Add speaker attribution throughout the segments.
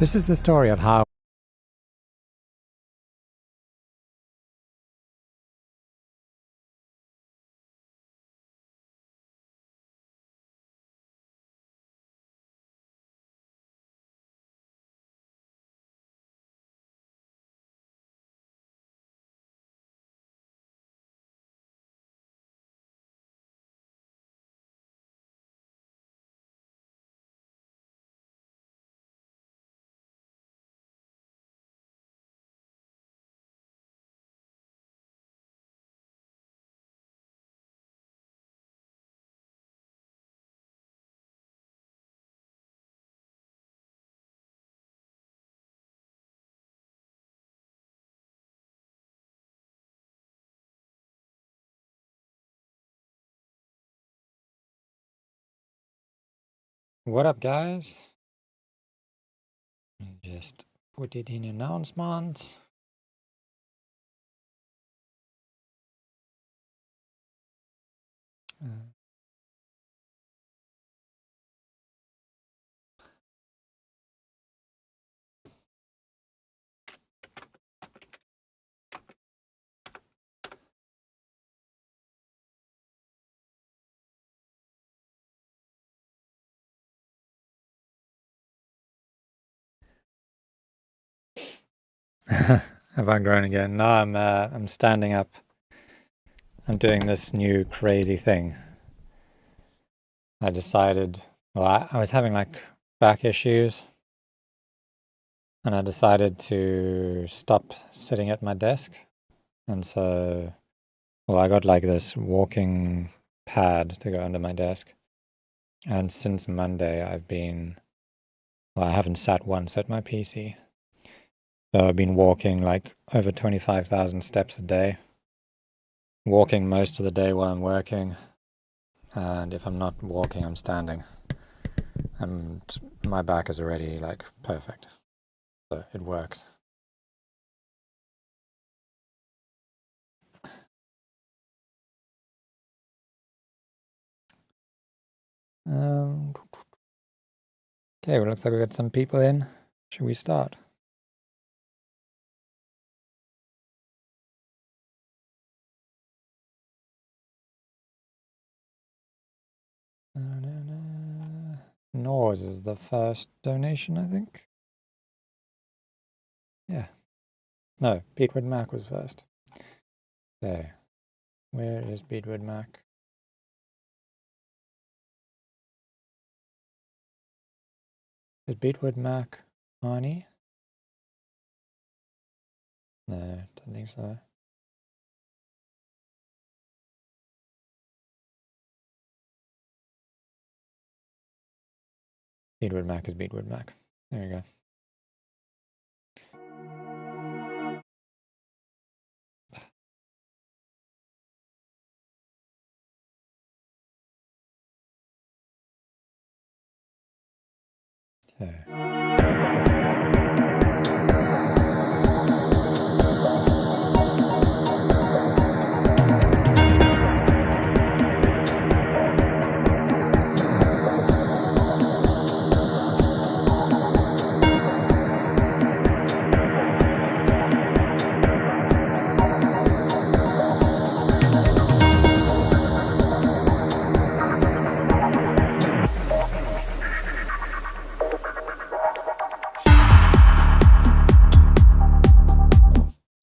Speaker 1: This is the story of how what up, guys? Just put it in announcements. Have I grown again? No, I'm standing up. I'm doing this new crazy thing. I decided, well, I was having like back issues, and I decided to stop sitting at my desk. And so, well, I got like this walking pad to go under my desk. And since Monday, I haven't sat once at my PC. So I've been walking like over 25,000 steps a day. Walking most of the day while I'm working. And if I'm not walking, I'm standing. And my back is already like perfect. So it works. Okay, well, looks like we got some people in. Should we start? Noise is the first donation, I think. Yeah. No, Beatwood Mac was first. There. Where is Beatwood Mac? Is Beatwood Mac Arnie? No, don't think so. Beatwood Mac is Beatwood Mac. There we go. Okay.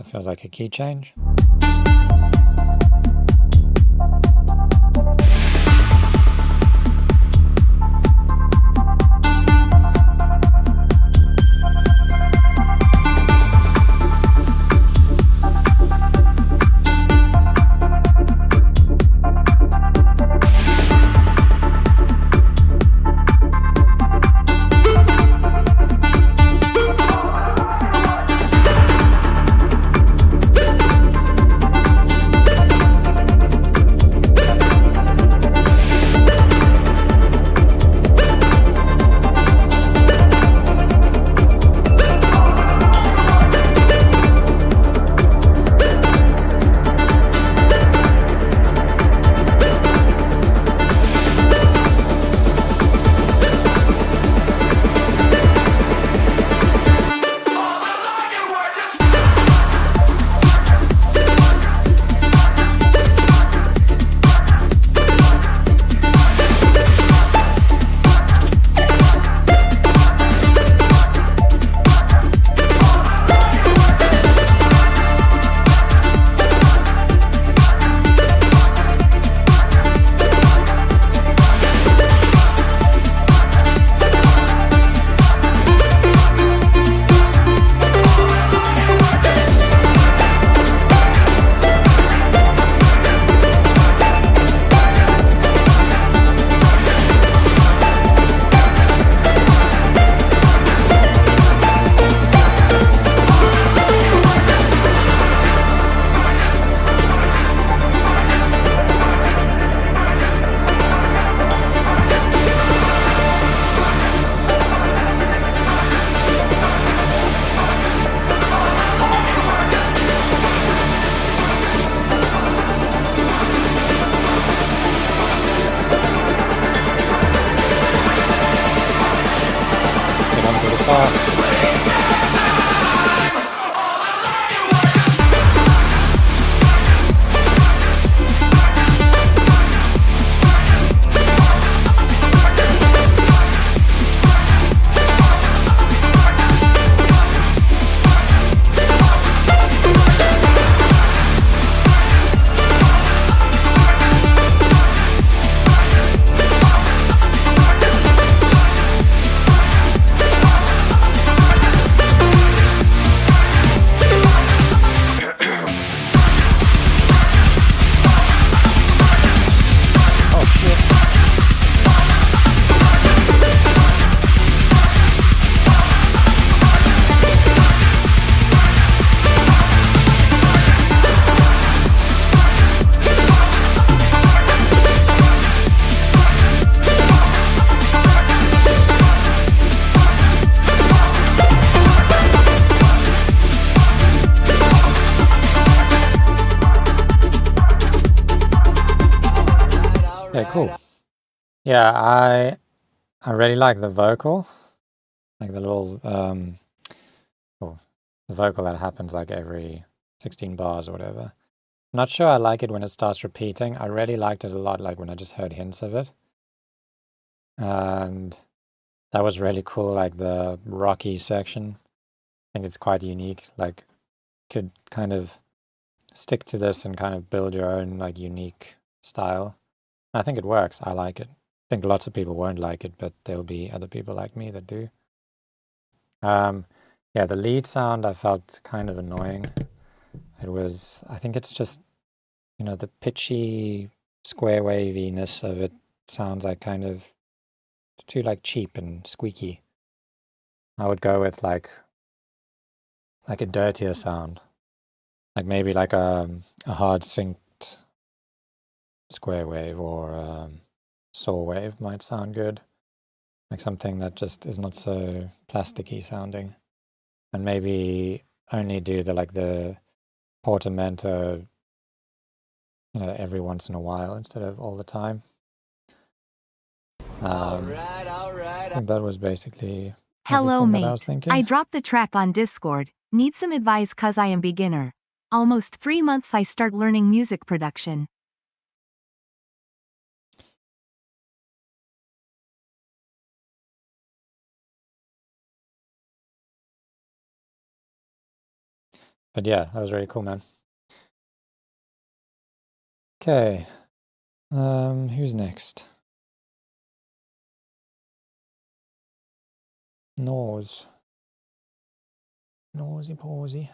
Speaker 1: Feels like a key change. Okay, cool. Yeah, I really like the vocal, like the little well, the vocal that happens like every 16 bars or whatever. I'm not sure I like it when it starts repeating. I really liked it a lot, like when I just heard hints of it. And that was really cool, like the rocky section. I think it's quite unique. Like, could kind of stick to this and kind of build your own like unique style. I think it works. I like it. I think lots of people won't like it, but there'll be other people like me that do. Yeah, the lead sound I felt kind of annoying. It was, I think it's just, you know, the pitchy square waviness of it sounds like kind of, it's too like cheap and squeaky. I would go with like a dirtier sound, like maybe like a hard synced square wave or saw wave might sound good, like something that just is not so plasticky sounding, and maybe only do the portamento, you know, every once in a while instead of all the time. I think that was basically
Speaker 2: Hello,
Speaker 1: everything that I was
Speaker 2: mate.
Speaker 1: thinking.
Speaker 2: I dropped the track on Discord. Need some advice cause I am beginner. Almost 3 months I start learning music production.
Speaker 1: But yeah, that was really cool, man. Okay. Who's next? Nose. Nosy Pawsy.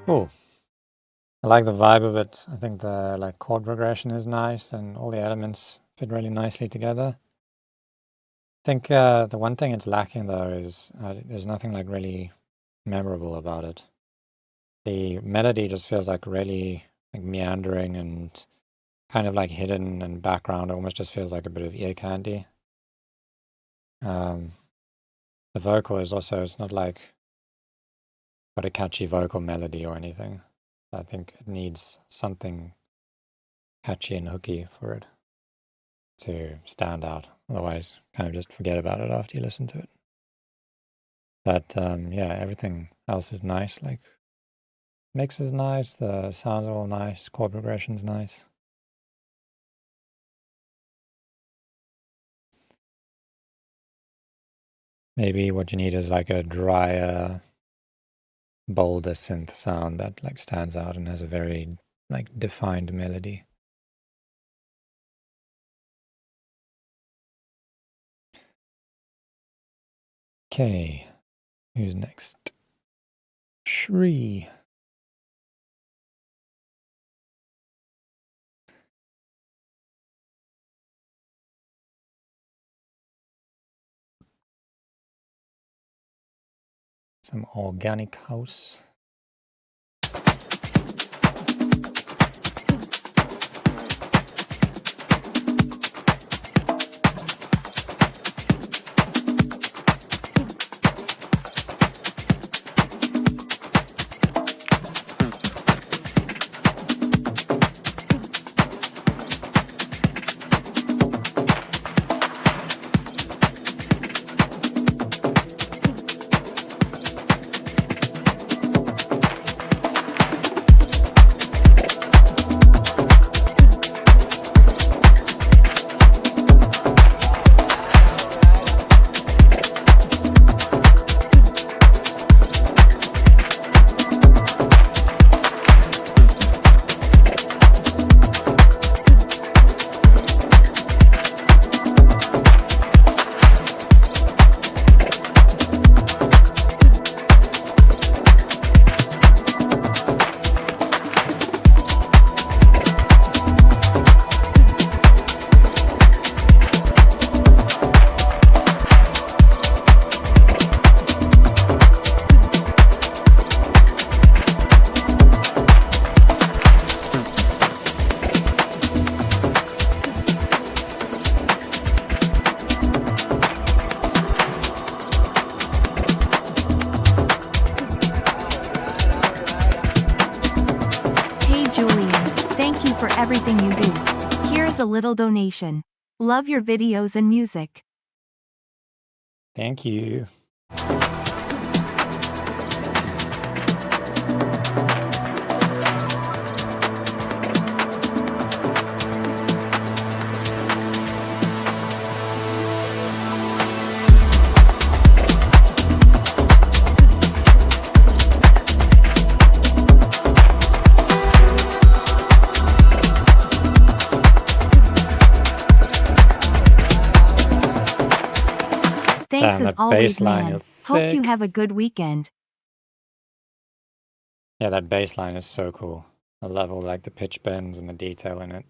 Speaker 1: Cool. I like the vibe of it. I think the like chord progression is nice and all the elements fit really nicely together. I think the one thing it's lacking though is there's nothing like really memorable about it. The melody just feels like really like meandering and kind of like hidden and background. It almost just feels like a bit of ear candy. The vocal is also, it's not like got a catchy vocal melody or anything. I think it needs something catchy and hooky for it to stand out. Otherwise, kind of just forget about it after you listen to it. But yeah, everything else is nice. Like mix is nice, the sounds are all nice, chord progression's nice. Maybe what you need is like a drier, bolder synth sound that like stands out and has a very like defined melody. Okay, who's next? Shri. Some organic house.
Speaker 2: Everything you do. Here's a little donation. Love your videos and music.
Speaker 1: Thank you.
Speaker 2: Thanks as always,
Speaker 1: bass line
Speaker 2: man.
Speaker 1: is
Speaker 2: Hope
Speaker 1: sick.
Speaker 2: you have a good weekend.
Speaker 1: Yeah, that bass line is so cool. I love all like the pitch bends and the detail in it.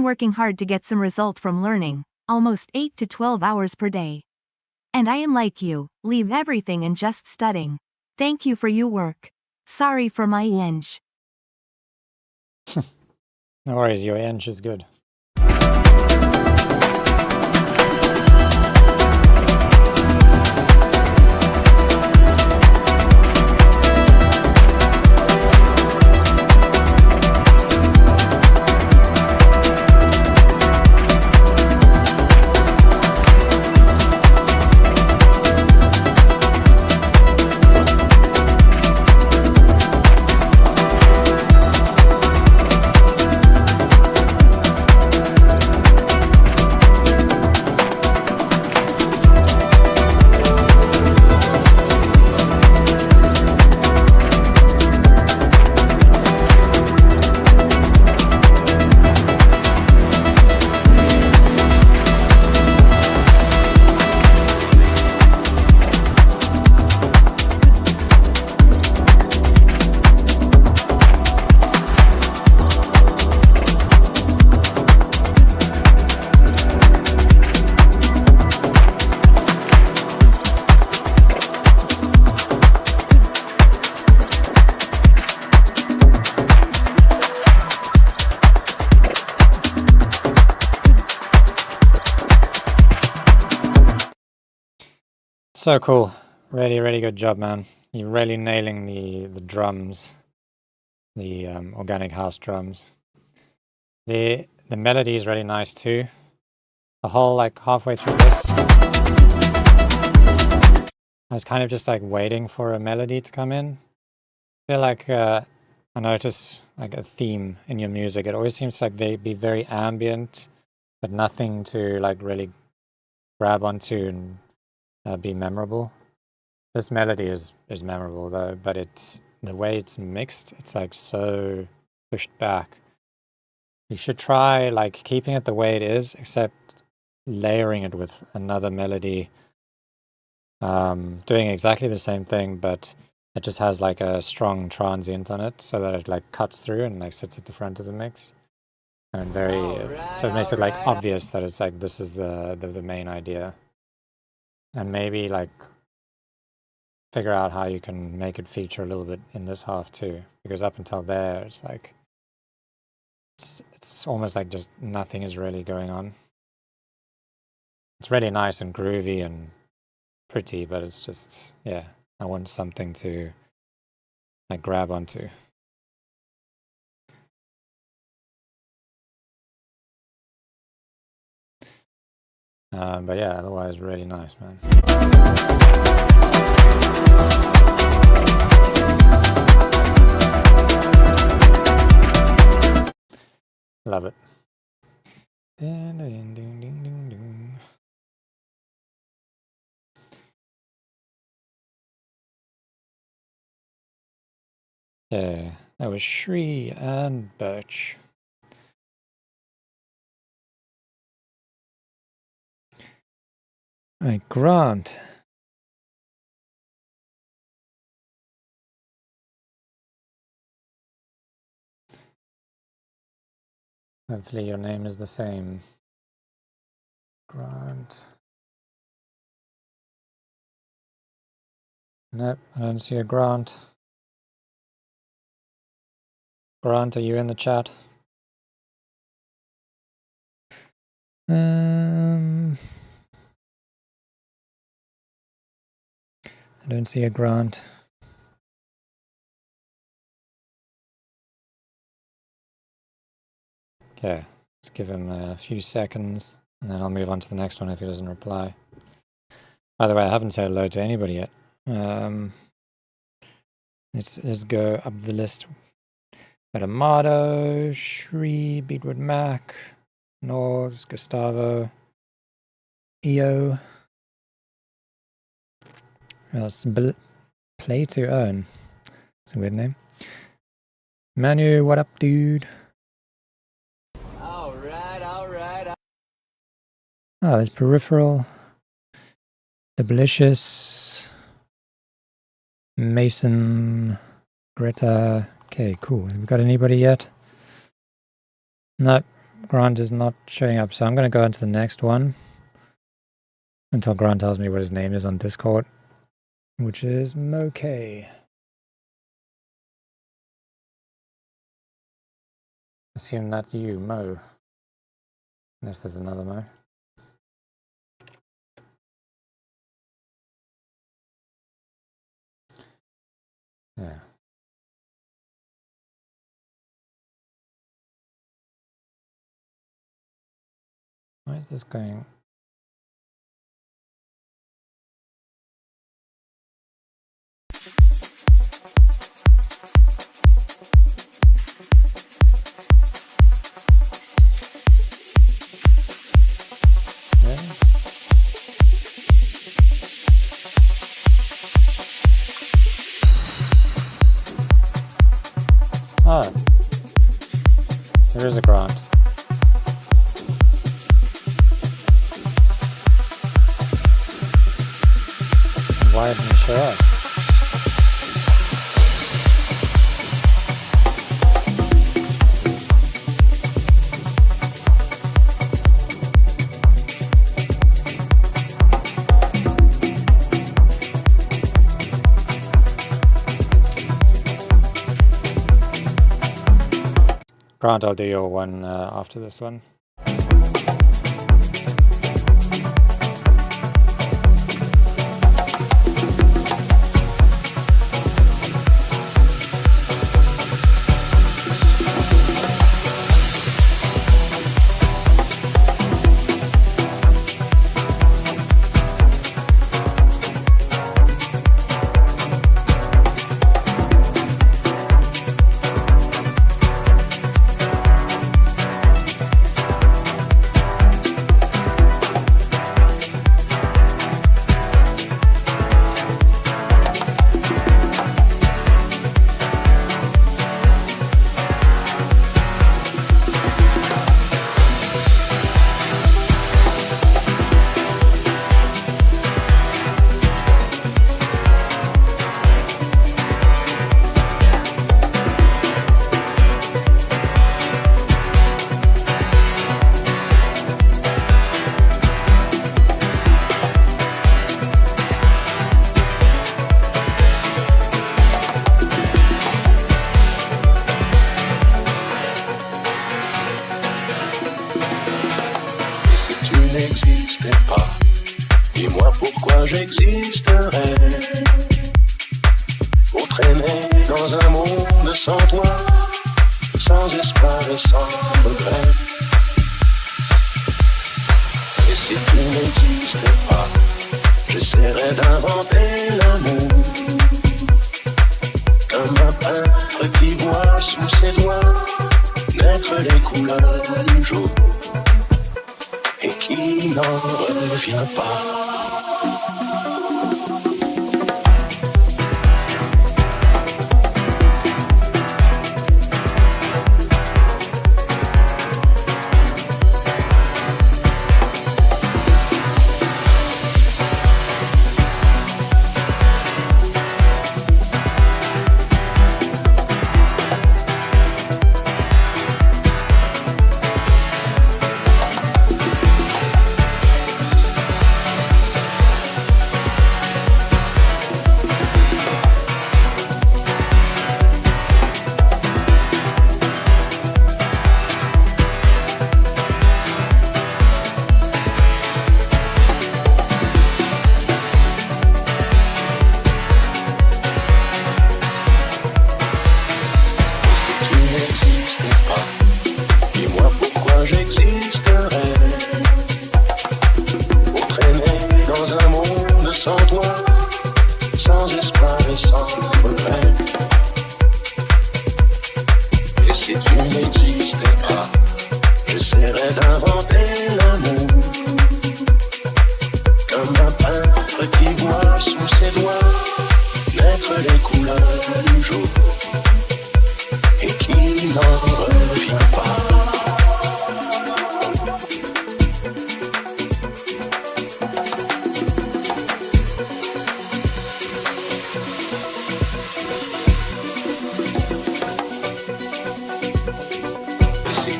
Speaker 2: working hard to get some result from learning, almost 8 to 12 hours per day. And I am like you, leave everything and just studying. Thank you for your work. Sorry for my English.
Speaker 1: No worries, your English is good. So cool. Really, really good job, man. You're really nailing the drums, the organic house drums. The melody is really nice too. The whole, like, halfway through this, I was kind of just like waiting for a melody to come in. I feel like I notice like a theme in your music. It always seems to like be very ambient, but nothing to like really grab onto and be memorable. This melody is memorable though, but it's the way it's mixed. It's like so pushed back. You should try like keeping it the way it is, except layering it with another melody, doing exactly the same thing, but it just has like a strong transient on it, so that it like cuts through and like sits at the front of the mix, and so it makes it like obvious that it's like this is the main idea. And maybe like figure out how you can make it feature a little bit in this half too, because up until there it's like it's almost like just nothing is really going on. It's really nice and groovy and pretty, but it's just, yeah, I want something to like grab onto. But yeah, otherwise really nice, man. Love it. Ding, ding, ding, ding, ding, ding. Yeah, that was Shri and Birch. Right, Grant. Hopefully your name is the same. Grant. Nope, I don't see a Grant. Grant, are you in the chat? I don't see a Grant. Okay, let's give him a few seconds, and then I'll move on to the next one if he doesn't reply. By the way, I haven't said hello to anybody yet. Let's go up the list. Metamato, Shri, Beatwood Mac, Nors, Gustavo, EO. Play to Earn. That's a weird name. Manu, what up, dude?
Speaker 3: Alright.
Speaker 1: Oh, there's Peripheral. Delicious. Mason. Greta. Okay, cool. Have we got anybody yet? No, Grant is not showing up, so I'm going to go into the next one until Grant tells me what his name is on Discord, which is Moke. Assume that's you, Mo. Unless there's another Mo. Yeah. Why is this going? Oh, there is a Grant. Why didn't he show up? Grant, I'll do your one after this one.
Speaker 3: N'existais pas, dis-moi pourquoi j'existerais. Pour traîner dans un monde sans toi, sans espoir et sans regret. Et si tu n'existais pas, j'essaierais d'inventer l'amour, comme un peintre qui voit sous ses doigts naître les couleurs du jour et qui n'en revient pas.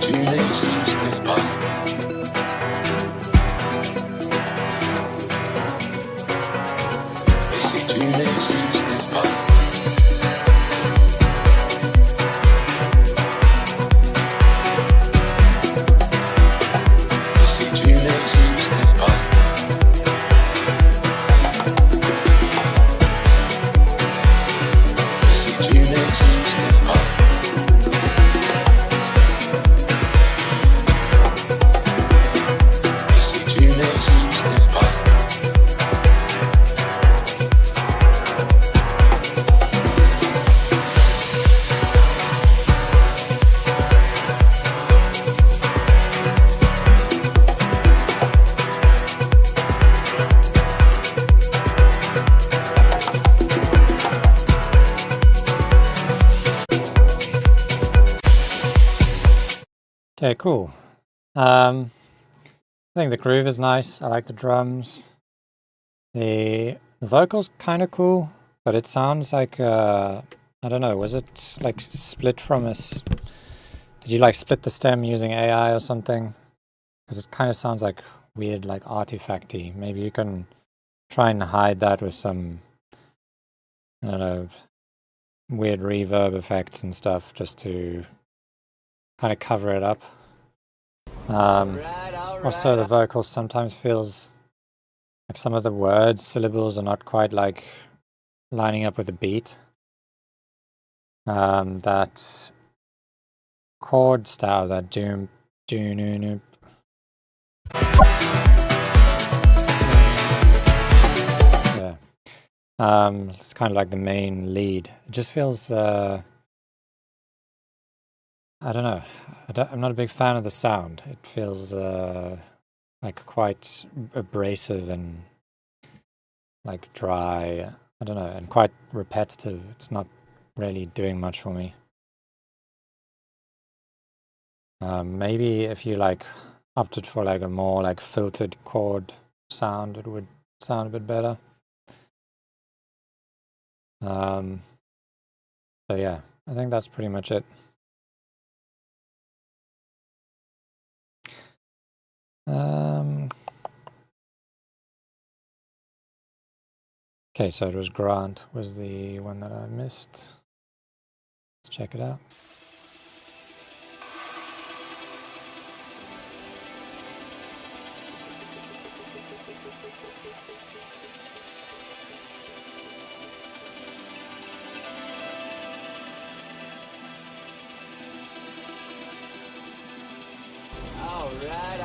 Speaker 3: Tu n'existais
Speaker 1: Okay, cool. I think the groove is nice. I like the drums. The vocals kind of cool, but it sounds like I don't know. Was it like split from Did you like split the stem using AI or something? Because it kind of sounds like weird, like artifacty. Maybe you can try and hide that with some, I don't know, weird reverb effects and stuff, just to kind of cover it up. Also, the vocals sometimes feels like some of the words, syllables are not quite like lining up with the beat. That chord style, that doom, doom. Yeah. It's kind of like the main lead. It just feels, I don't know. I'm not a big fan of the sound. It feels like quite abrasive and like dry. I don't know, and quite repetitive. It's not really doing much for me. Maybe if you like opted for like a more like filtered chord sound, it would sound a bit better. So yeah, I think that's pretty much it. Okay, so it was Grant was the one that I missed. Let's check it out.
Speaker 4: All right.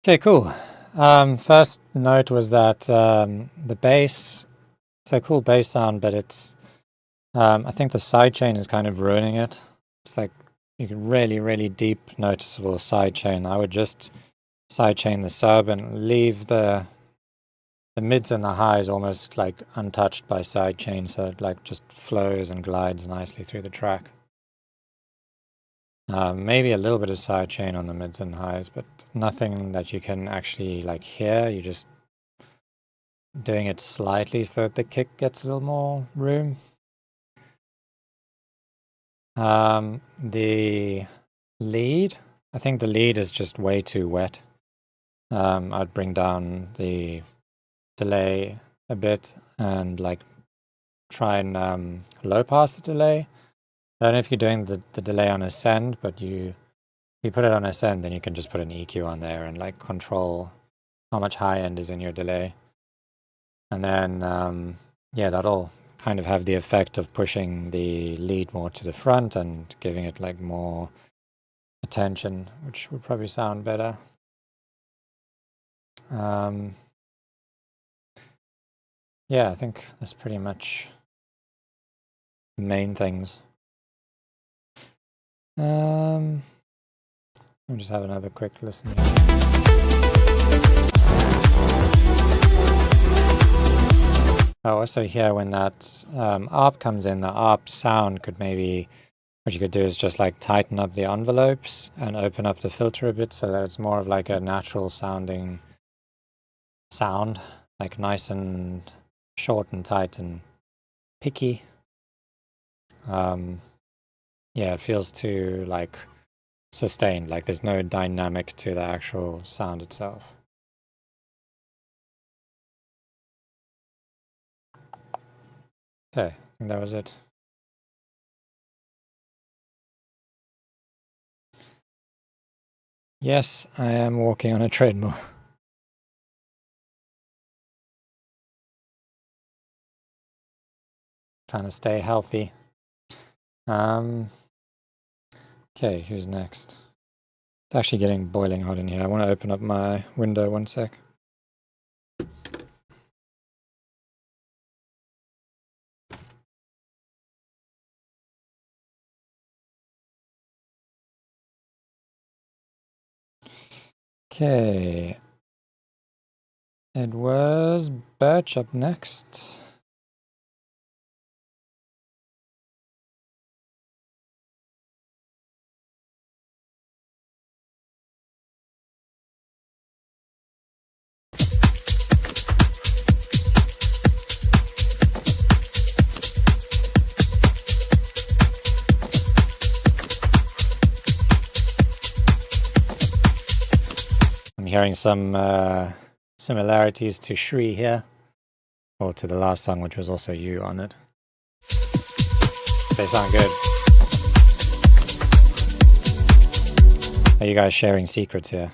Speaker 1: Okay, cool. First note was that the bass, it's a cool bass sound, but it's, I think the sidechain is kind of ruining it. It's like you can really deep noticeable sidechain. I would just sidechain the sub and leave the mids and the highs almost like untouched by sidechain, so it like just flows and glides nicely through the track. Maybe a little bit of sidechain on the mids and highs, but nothing that you can actually like hear. You're just doing it slightly so that the kick gets a little more room. The lead, I think the lead is just way too wet. I'd bring down the delay a bit and like try and low pass the delay. I don't know if you're doing the delay on ascend, but if you put it on ascend, then you can just put an EQ on there and like control how much high end is in your delay. And then, yeah, that'll kind of have the effect of pushing the lead more to the front and giving it like more attention, which would probably sound better. Yeah, I think that's pretty much the main things. Let me just have another quick listen. Oh, also here when that ARP comes in, the ARP sound could maybe, what you could do is just like tighten up the envelopes and open up the filter a bit so that it's more of like a natural sounding sound, like nice and short and tight and picky. Yeah, it feels too like sustained, like there's no dynamic to the actual sound itself. Okay, I think that was it. Yes, I am walking on a treadmill. Trying to stay healthy. Okay, who's next? It's actually getting boiling hot in here. I want to open up my window 1 sec. Okay. It was Birch up next. I'm hearing some similarities to Shri here, or to the last song, which was also you on it. They sound good. Are you guys sharing secrets here?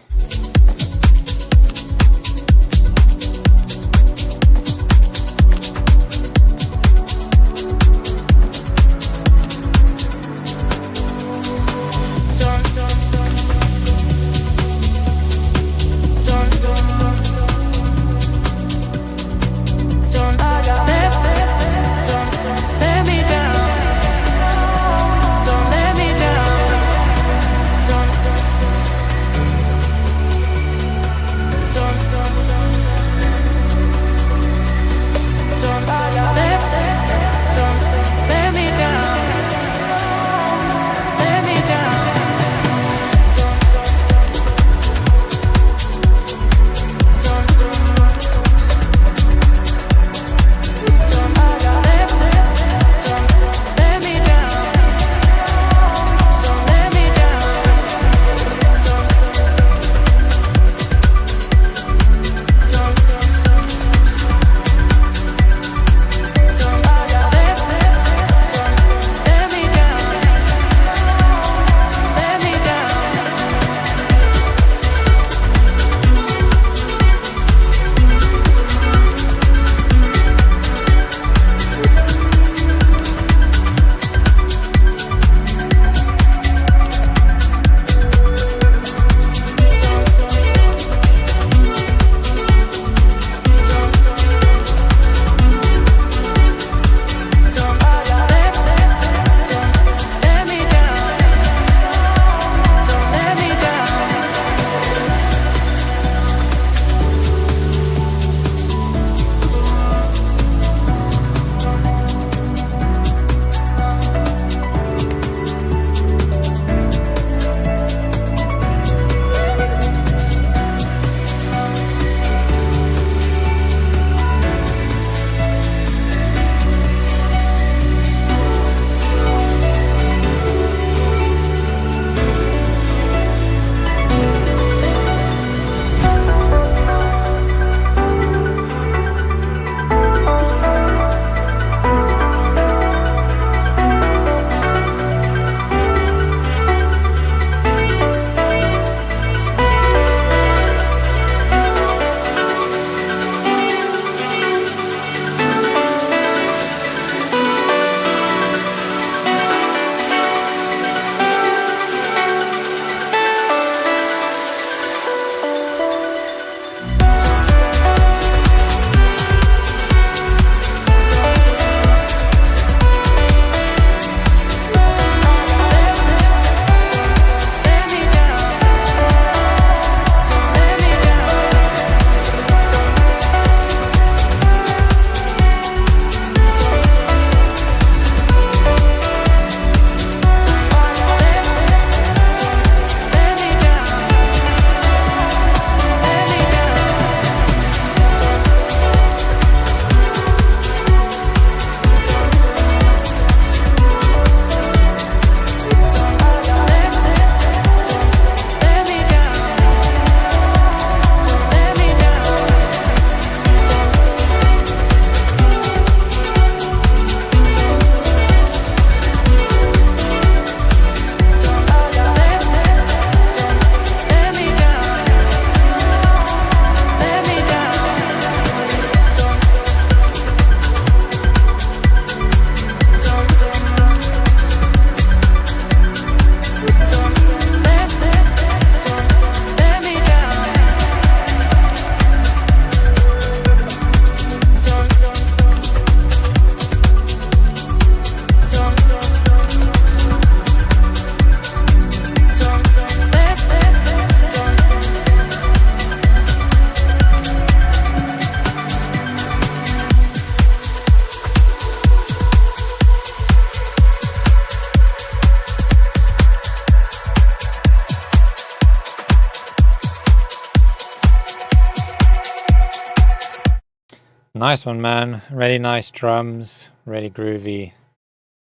Speaker 1: Nice one, man. Really nice drums, really groovy.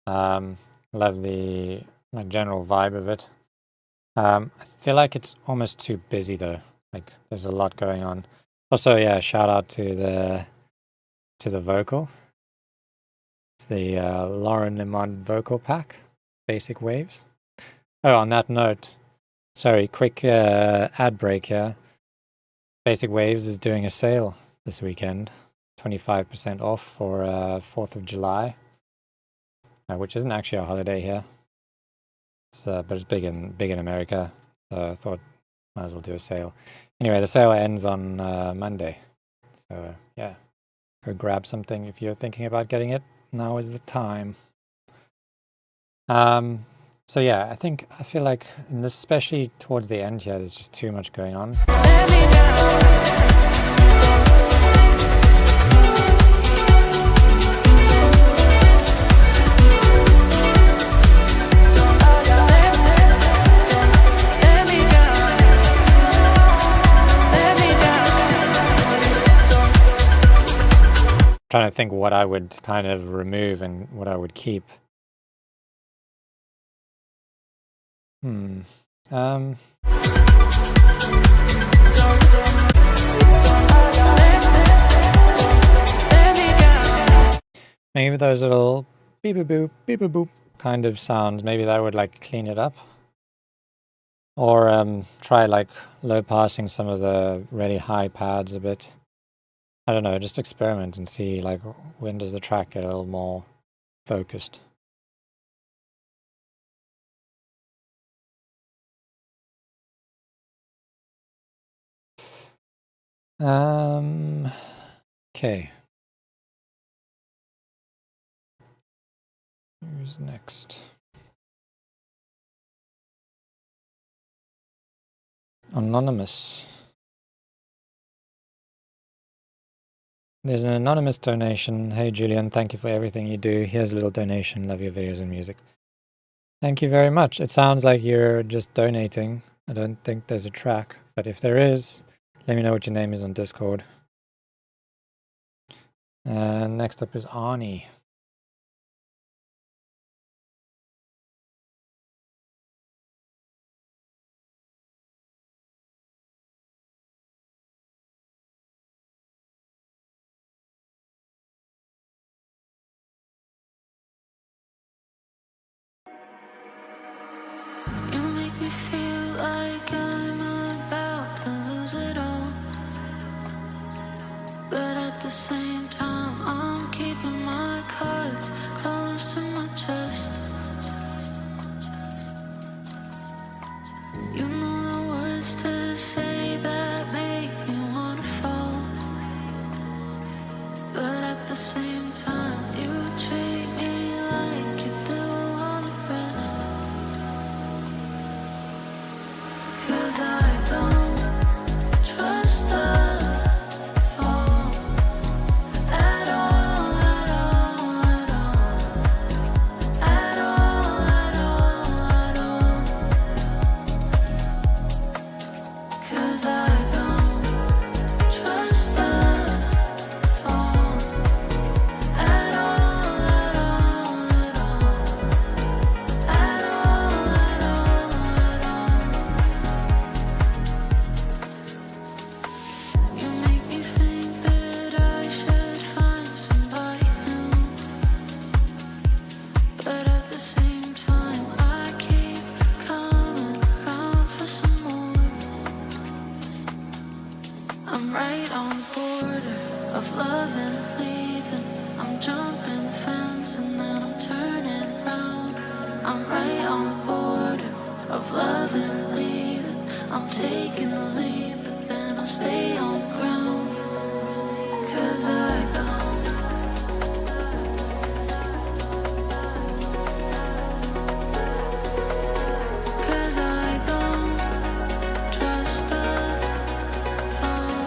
Speaker 1: Love the general vibe of it. I feel like it's almost too busy though. Like there's a lot going on. Also, yeah, shout out to the vocal. It's the Lauren Lemond vocal pack, Basic Waves. Oh, on that note, sorry, quick ad break here. Basic Waves is doing a sale this weekend, 25% off for 4th of July, which isn't actually a holiday here. But it's big in America. So I thought might as well do a sale. Anyway, the sale ends on Monday. So yeah, go grab something if you're thinking about getting it. Now is the time. So yeah, I feel like in this, especially towards the end here, there's just too much going on. Trying to think what I would kind of remove and what I would keep. Maybe those little beep boop beep boop kind of sounds, maybe that would like clean it up. Or try like low passing some of the really high pads a bit. I don't know, just experiment and see like when does the track get a little more focused. Okay. Who's next? Anonymous. There's an anonymous donation. Hey Julian, thank you for everything you do. Here's a little donation. Love your videos and music. Thank you very much. It sounds like you're just donating. I don't think there's a track, but if there is, let me know what your name is on Discord. And next up is Arnie.
Speaker 5: You make me feel like I'm about to lose it all, but at the same time I'm keeping my cards close to my chest. You know the words to say that make me wanna fall, but at the same time you treat me like you do all the rest. 'Cause I don't trust the fall at all, at all, at all, at all, at all, at all. 'Cause I don't trust the fall at all, at all, at all, at all, at all, at all. You make me think that I should find somebody new, but at the same time I keep coming around for some more. I'm right on the border of love and leaving. I'm jumping the fence and then I'm turning around. I'm right on the border of love and leaving. I'm taking the leap, but then I'll stay on the ground. 'Cause I don't. 'Cause I don't trust the fall.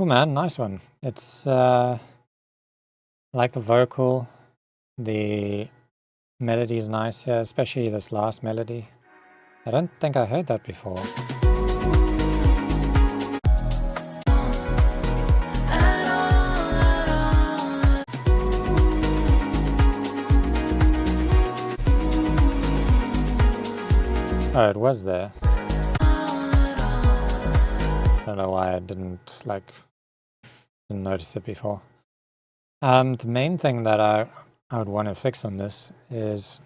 Speaker 1: Cool, man. Nice one. It's I like the vocal. The melody is nice here, especially this last melody. I don't think I heard that before. Oh, it was there. I don't know why I didn't notice it before. The main thing that I would want to fix on this is,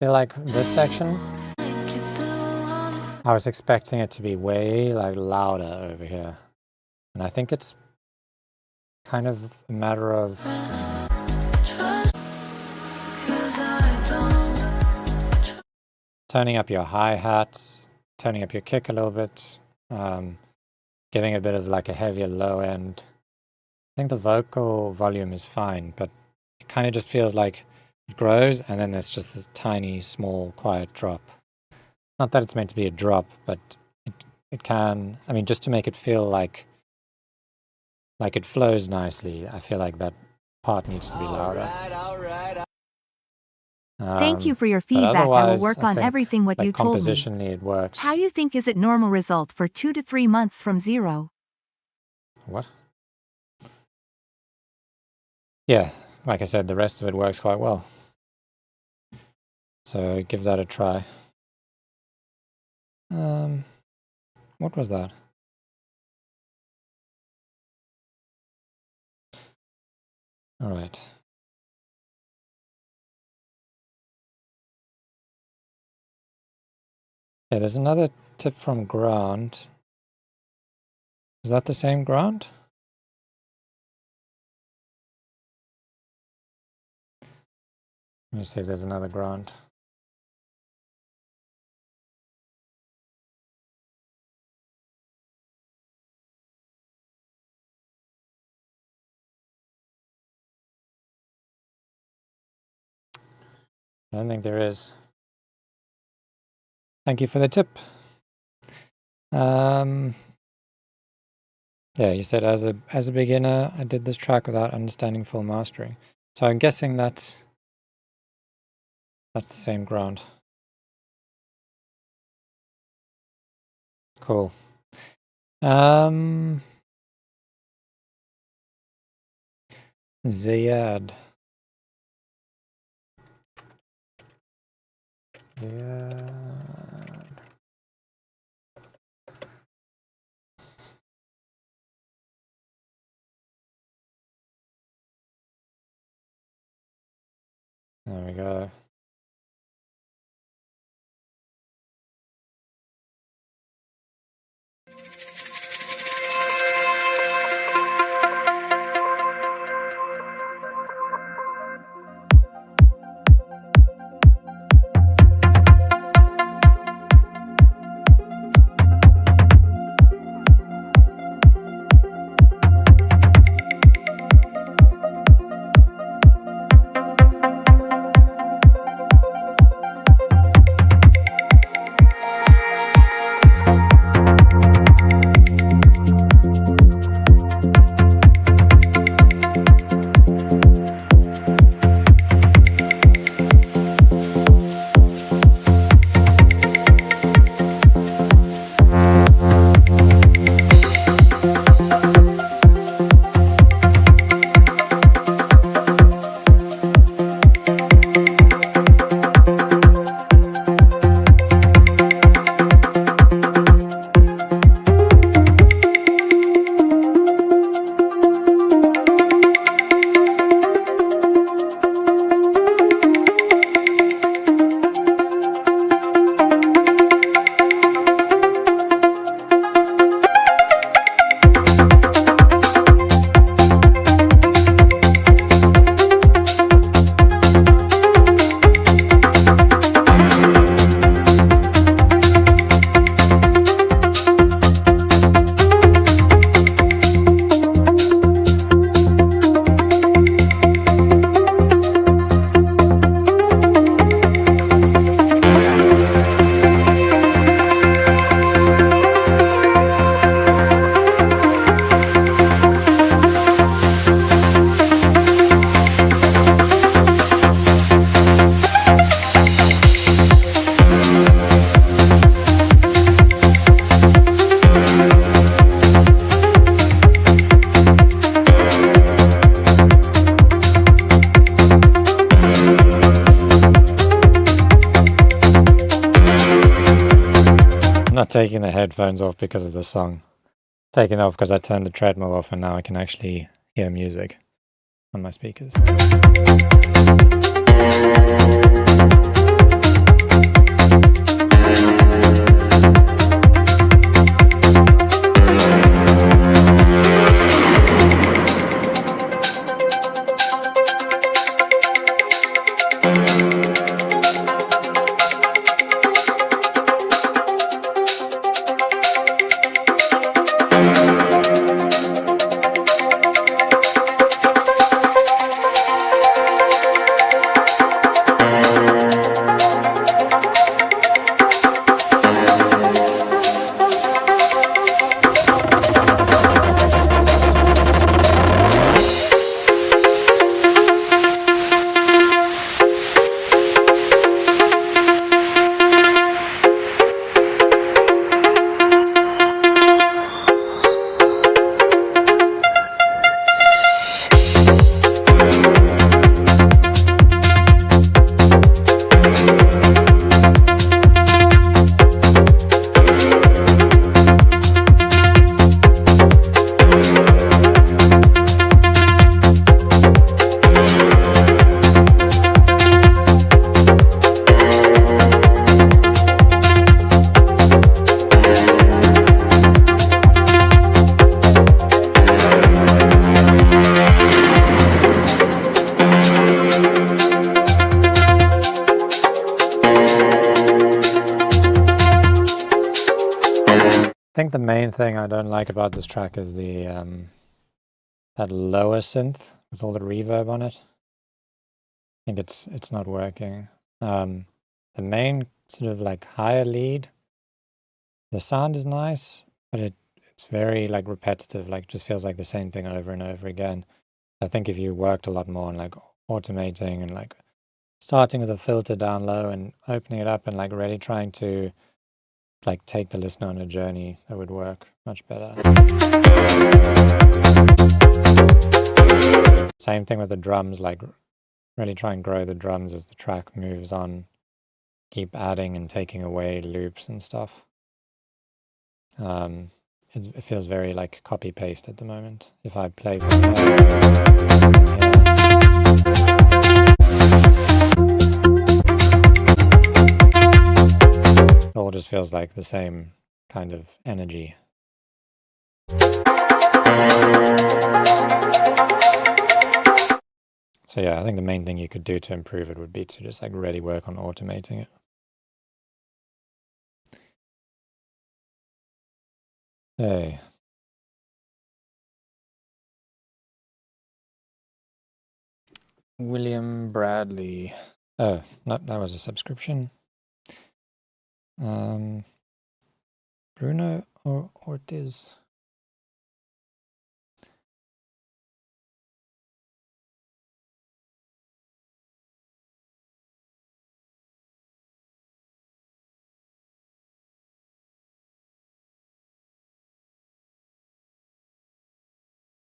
Speaker 1: I feel like this section, I was expecting it to be way louder over here, and I think it's kind of a matter of turning up your hi-hats, turning up your kick a little bit, giving a bit of a heavier low end. I think the vocal volume is fine, but it kind of just feels like it grows and then there's just this tiny, small, quiet drop. Not that it's meant to be a drop, but it can, I mean, just to make it feel like it flows nicely, I feel like that part needs to be louder.
Speaker 4: All right.
Speaker 2: Thank you for your feedback. I will work on everything what you told me.
Speaker 1: Compositionally, it works.
Speaker 2: How you think is it normal result for 2 to 3 months from 0?
Speaker 1: What? Yeah, like I said, the rest of it works quite well. So give that a try. What was that? All right. Okay, there's another tip from Ground. Is that the same Ground? Let me see if there's another Ground. I don't think there is. Thank you for the tip. Yeah, you said as a beginner, I did this track without understanding full mastering. So I'm guessing that's the same Ground. Cool. Ziad. There we go. not taking the headphones off because of the song. Taking off because I turned the treadmill off and now I can actually hear music on my speakers. I think the main thing I don't like about this track is the that lower synth with all the reverb on it. I think it's not working. The main sort of like higher lead, the sound is nice, but it's very like repetitive, like just feels like the same thing over and over again. I think if you worked a lot more on like automating and like starting with a filter down low and opening it up and like really trying to like take the listener on a journey, that would work much better. Same thing with the drums, like really try and grow the drums as the track moves on. Keep adding and taking away loops and stuff. It feels very like copy paste at the moment. If I play from it all just feels like the same kind of energy. So yeah, I think the main thing you could do to improve it would be to just like really work on automating it. Hey. William Bradley. Oh, no, that was a subscription. Bruno or Ortiz.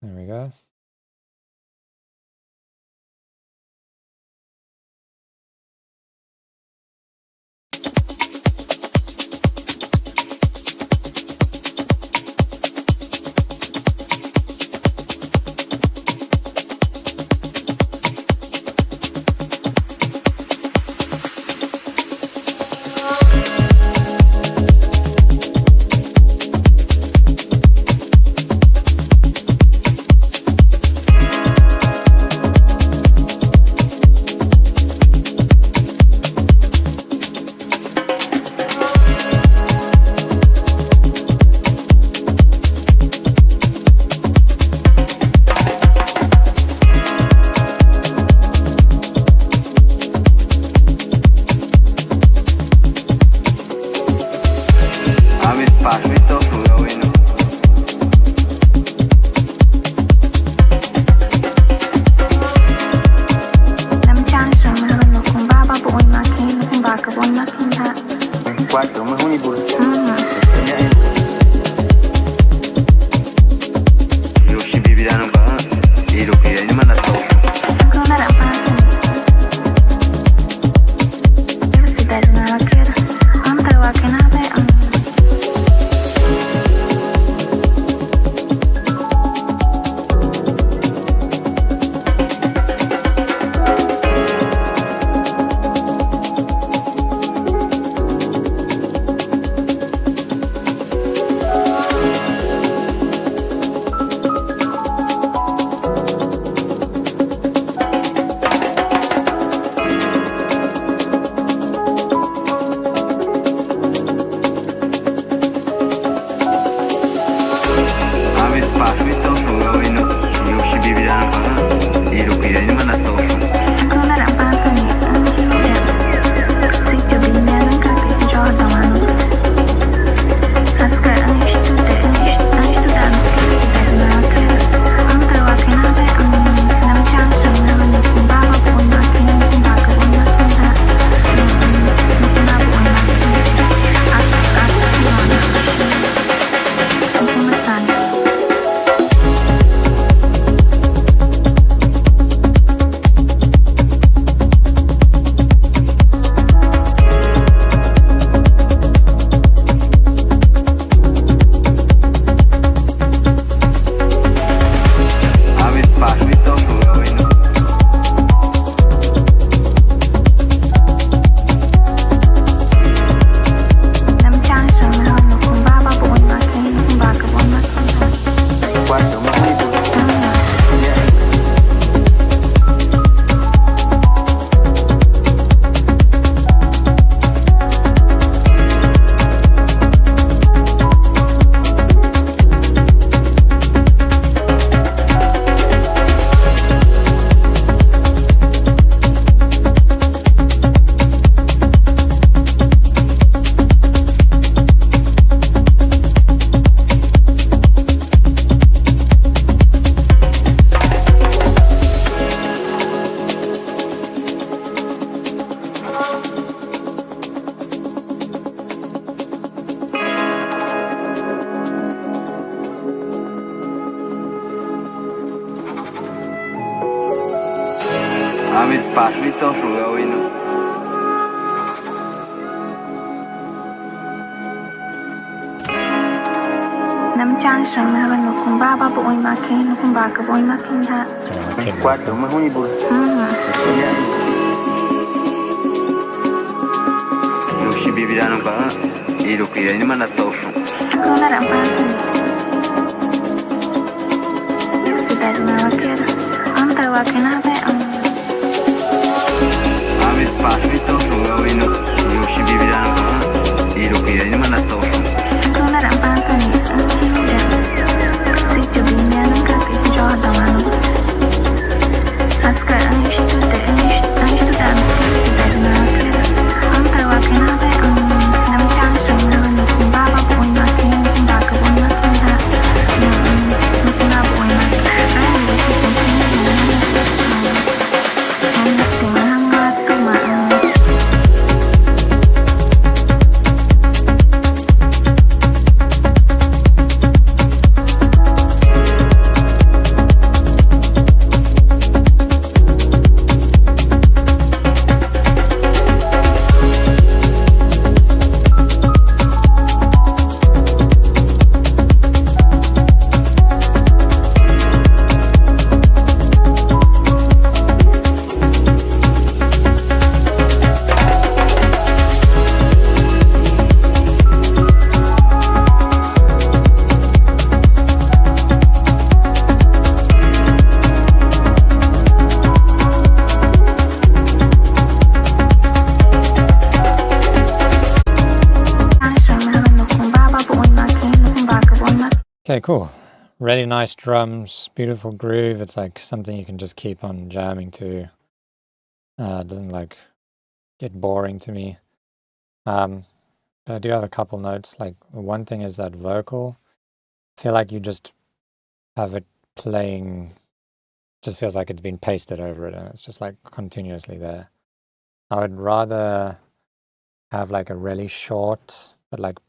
Speaker 1: There we go.
Speaker 5: Johnson, having no kumbaba, but when my king, kumbaka, boy, my king hat.
Speaker 1: So my kid
Speaker 6: Quatro, mas ruim, burro. Não se viraram para e do que ainda manda tofu.
Speaker 5: Kung narampasan. Si Daddy Nawakir. Ang tawakin natin ang
Speaker 6: Amis passo tofu, gawin no. Não se viraram para e do que ainda manda tofu.
Speaker 5: kung narampasan ni si Jubinia ng kaki Jordan ano. Askar ang istudent si Daddy Nawakir. Ang tawakin natin ang namjang sumnawan ni kumbaba po yung makin, kumbaka po yung makin ha. Mukina po yung makin. Ay, hindi ko kung sino ang nagsimangat tumaan.
Speaker 1: Okay, cool. Really nice drums, beautiful groove. It's like something you can just keep on jamming to. It doesn't like get boring to me. But I do have a couple notes. Like one thing is that vocal. I feel like you just have it playing, just feels like it's been pasted over it and it's just like continuously there. I would rather have like a really short but like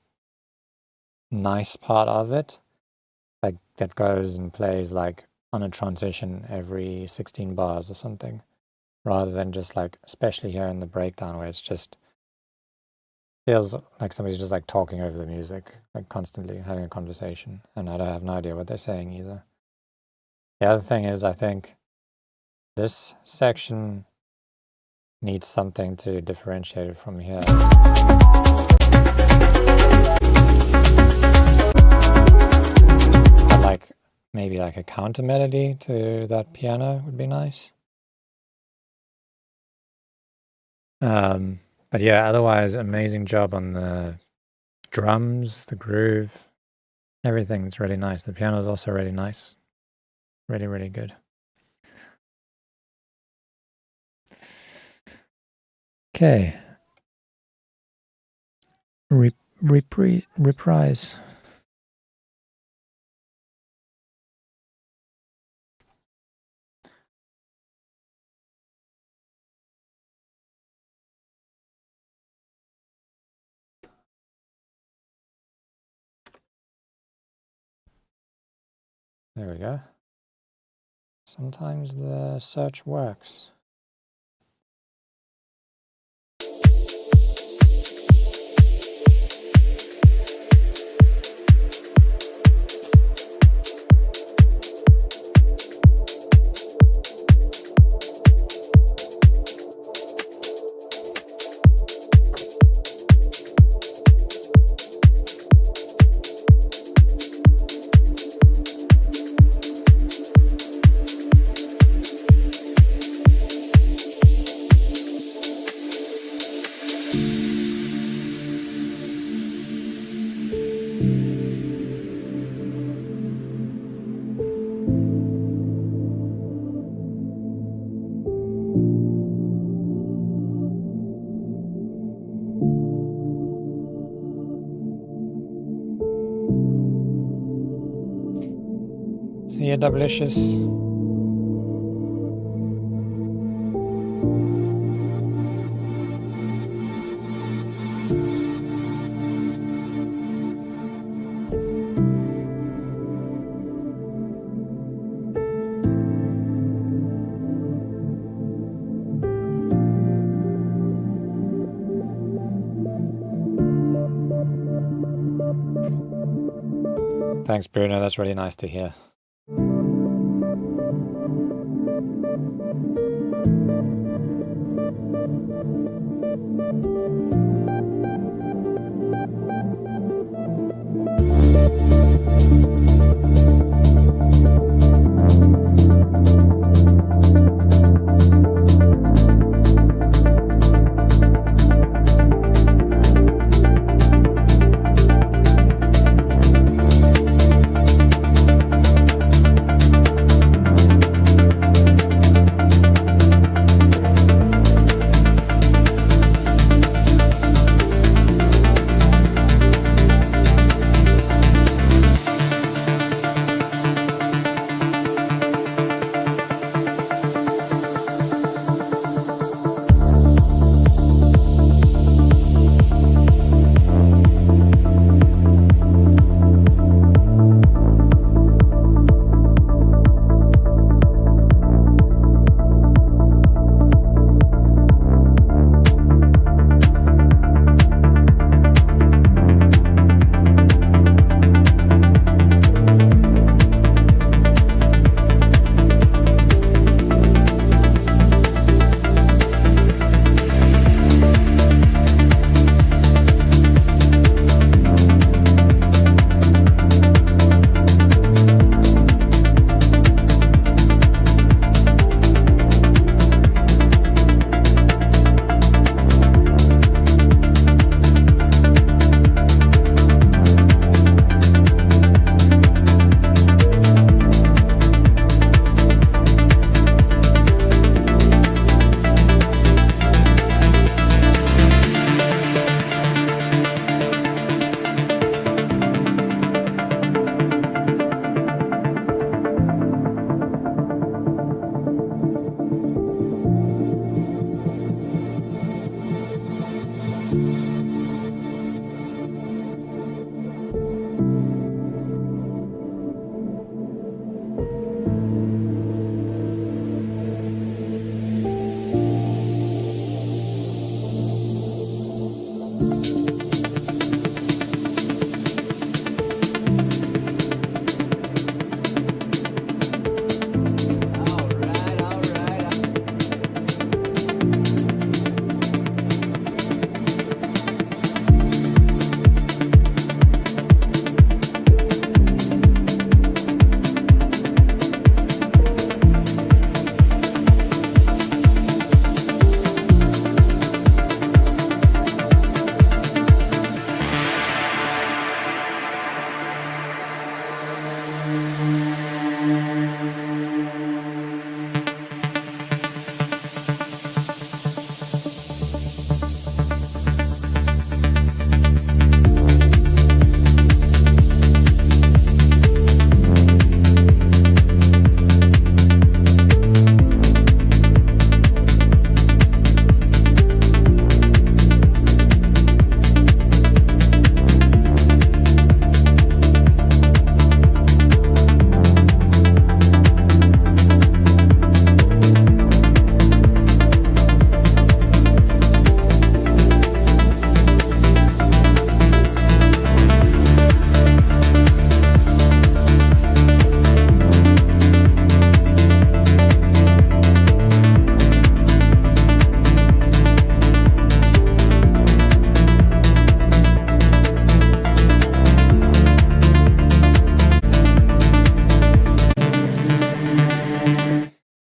Speaker 1: nice part of it, like that goes and plays like on a transition every 16 bars or something, rather than just like, especially here in the breakdown where it's just feels like somebody's just like talking over the music, like constantly having a conversation, and I have no idea what they're saying either. The other thing is, I think this section needs something to differentiate it from here. But like maybe like a counter melody to that piano would be nice. But yeah, otherwise amazing job on the drums, the groove, everything's really nice. The piano is also really nice. Really, really good. Okay. Reprise. There we go. Sometimes the search works. See you, Doublicious. Thanks, Bruno. That's really nice to hear.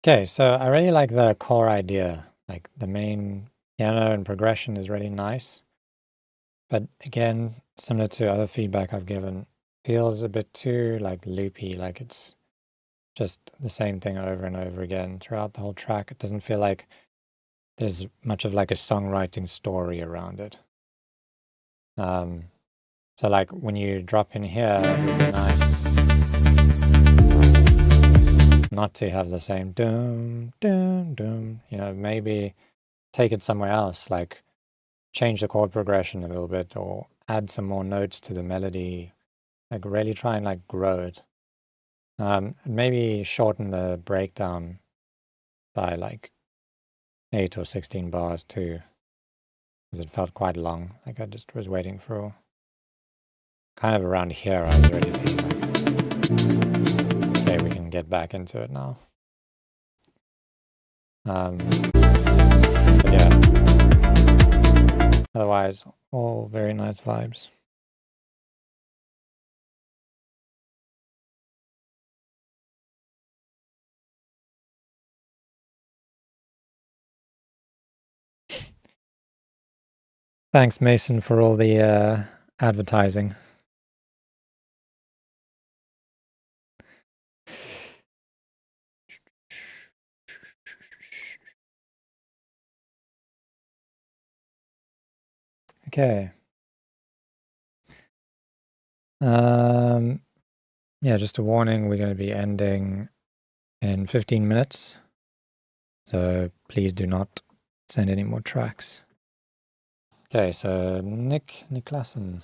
Speaker 1: Okay, so I really like the core idea. Like the main piano and progression is really nice. But again, similar to other feedback I've given, feels a bit too like loopy, like it's just the same thing over and over again throughout the whole track. It doesn't feel like there's much of like a songwriting story around it. So like when you drop in here, it would be nice not to have the same dum, dum, dum, maybe take it somewhere else, like change the chord progression a little bit or add some more notes to the melody, like really try and like grow it. Maybe shorten the breakdown by like 8 or 16 bars too, because it felt quite long, like I just was waiting for kind of around here, I was already feeling like, okay, we can get back into it now. But yeah, otherwise, all very nice vibes. Thanks, Mason, for all the advertising. Okay. Yeah, just a warning, we're going to be ending in 15 minutes. So please do not send any more tracks. Okay, so Niklasen.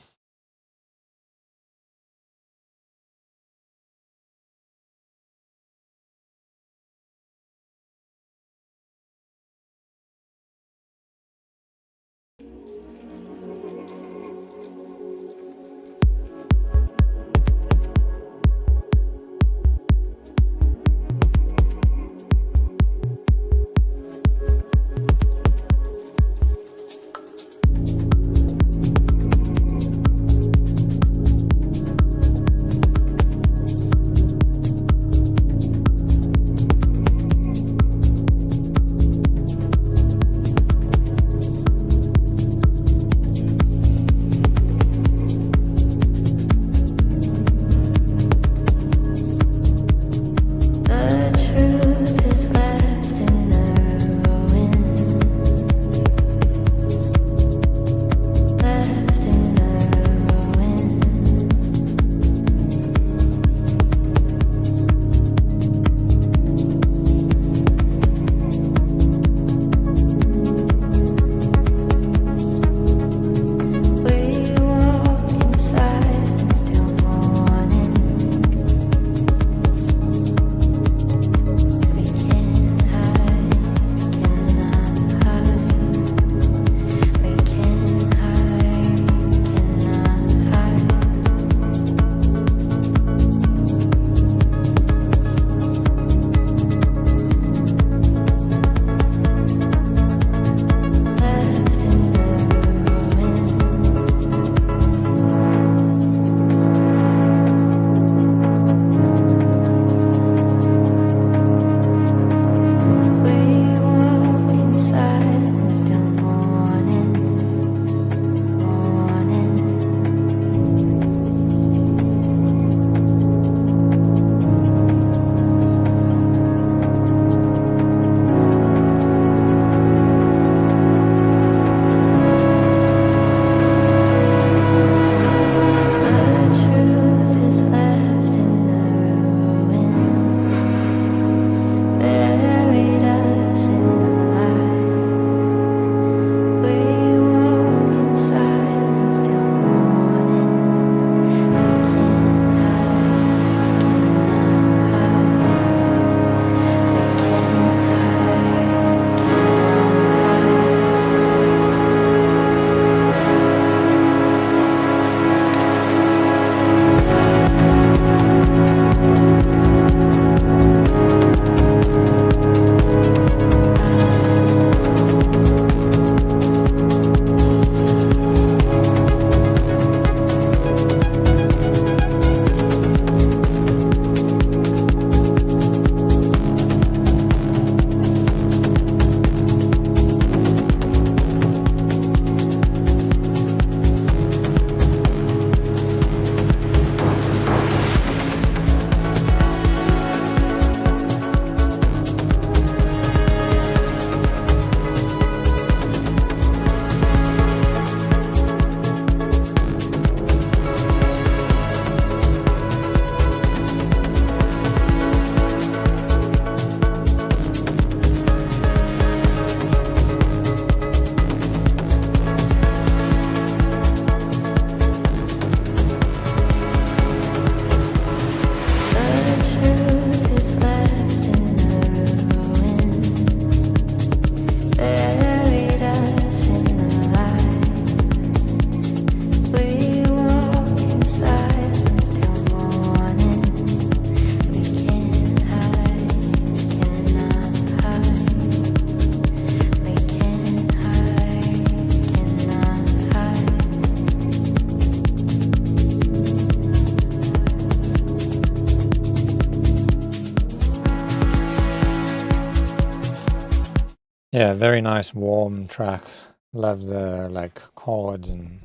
Speaker 1: Yeah, very nice, warm track. Love the like chords and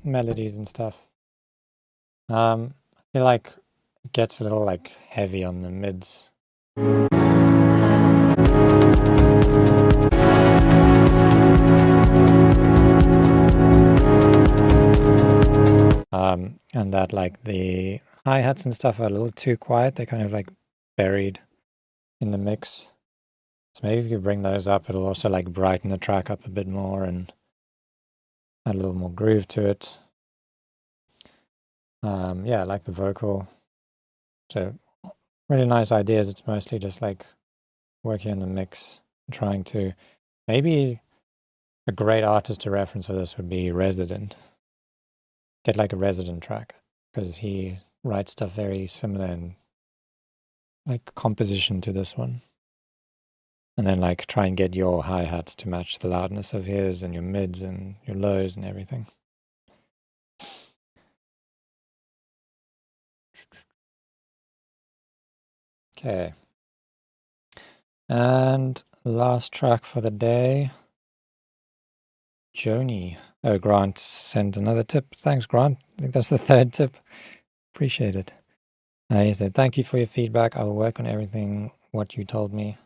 Speaker 1: melodies and stuff. I feel like it gets a little like heavy on the mids. And that like the hi-hats and stuff are a little too quiet. They're kind of like buried in the mix. So maybe if you bring those up, it'll also like brighten the track up a bit more and add a little more groove to it. Yeah, I like the vocal. So really nice ideas. It's mostly just like working on the mix, trying to maybe a great artist to reference for this would be Resident. Get like a Resident track because he writes stuff very similar in like composition to this one. And then like try and get your hi-hats to match the loudness of his and your mids and your lows and everything. Okay. And last track for the day. Joni. Oh, Grant sent another tip. Thanks, Grant. I think that's the third tip. Appreciate it. He said, thank you for your feedback. I will work on everything what you told me.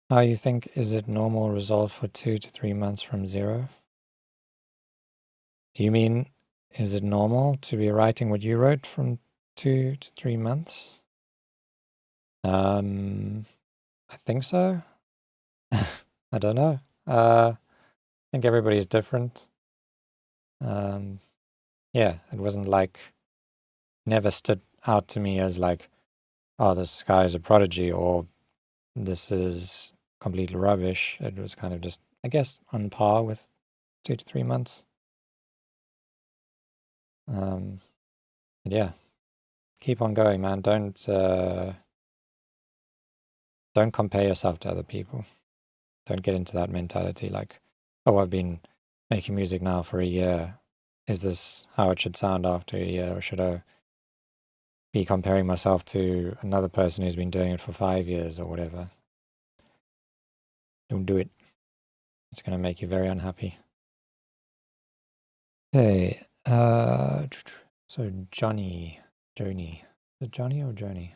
Speaker 1: How you think is it normal result for 2 to 3 months from 0? Do you mean, is it normal to be writing what you wrote from 2 to 3 months? I think so. I don't know. I think everybody's different. Yeah, it wasn't like, never stood out to me as like, oh, this guy is a prodigy or this is completely rubbish. It was kind of just, I guess, on par with 2 to 3 months. And yeah, keep on going, man. Don't compare yourself to other people. Don't get into that mentality like, oh, I've been making music now for a year. Is this how it should sound after a year? Or should I be comparing myself to another person who's been doing it for 5 years or whatever? Don't do it. It's going to make you very unhappy. Okay. So Joni. Is it Johnny or Joni?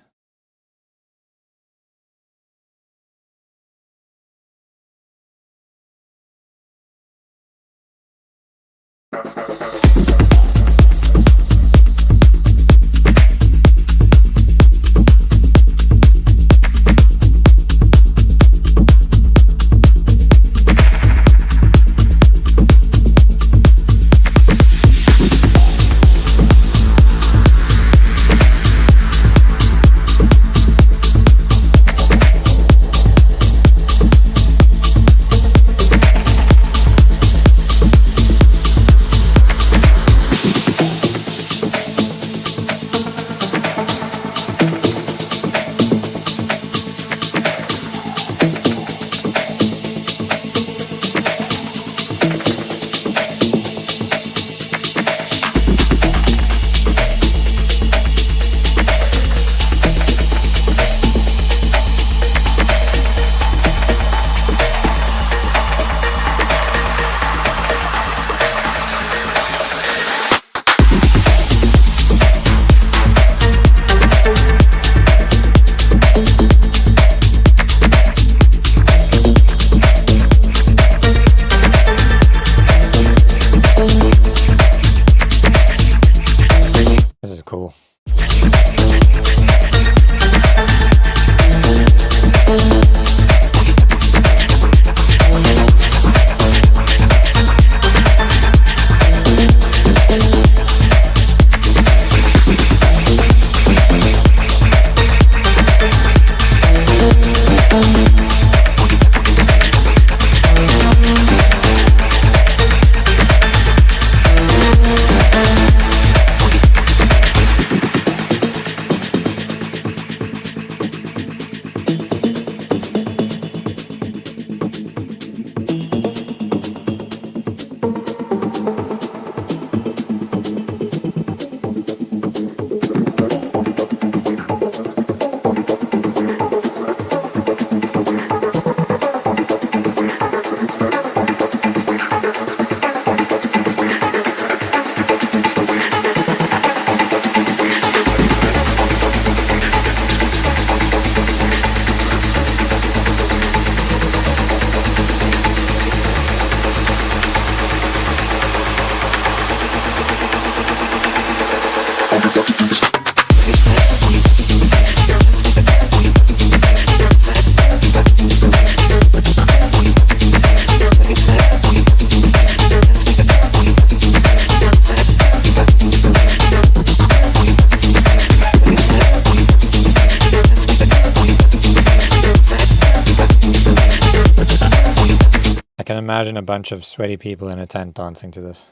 Speaker 1: I can imagine a bunch of sweaty people in a tent dancing to this.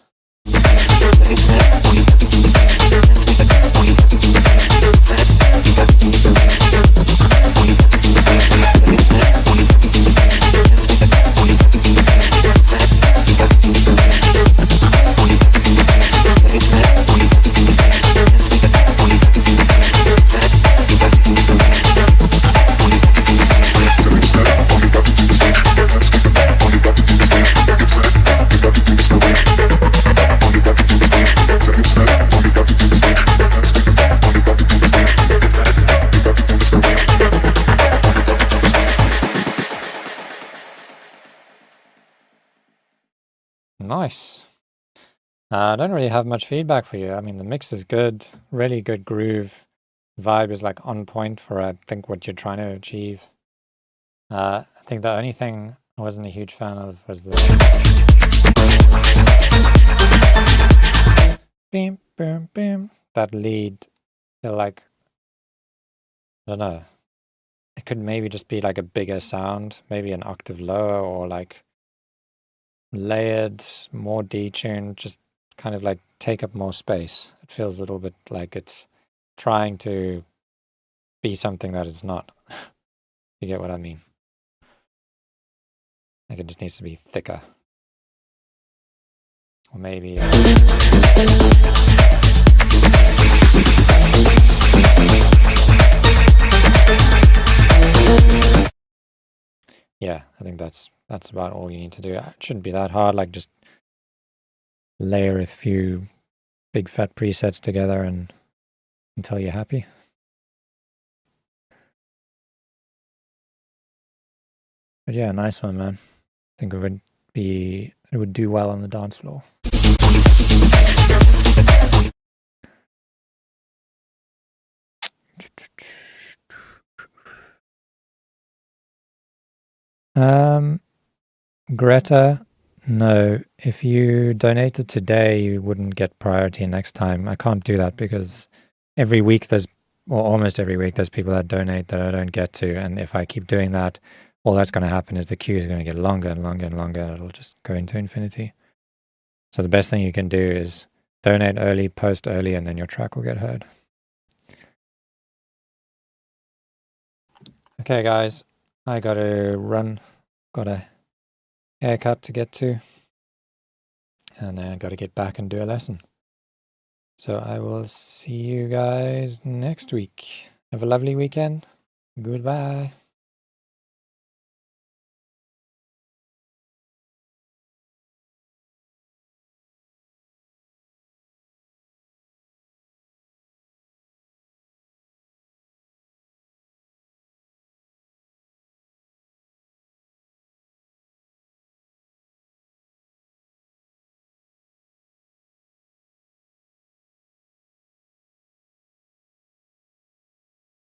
Speaker 1: Nice. I don't really have much feedback for you. I mean, the mix is good, really good groove. Vibe is like on point for, I think, what you're trying to achieve. I think the only thing I wasn't a huge fan of was the beam, boom, boom. That lead, feel like, I don't know. It could maybe just be like a bigger sound, maybe an octave lower, or like layered, more detuned, just kind of like take up more space. It feels a little bit like it's trying to be something that it's not. You get what I mean? Like it just needs to be thicker. Or maybe yeah, I think that's about all you need to do. It shouldn't be that hard, like just layer a few big fat presets together and until you're happy. But yeah, nice one, man. I think it would do well on the dance floor. Greta, no. If you donated today, you wouldn't get priority next time. I can't do that because every week almost every week, there's people that donate that I don't get to. And if I keep doing that, all that's going to happen is the queue is going to get longer and longer and longer. It'll just go into infinity. So the best thing you can do is donate early, post early, and then your track will get heard. Okay, guys, I got to run. Got a haircut to get to. And then I got to get back and do a lesson. So I will see you guys next week. Have a lovely weekend. Goodbye.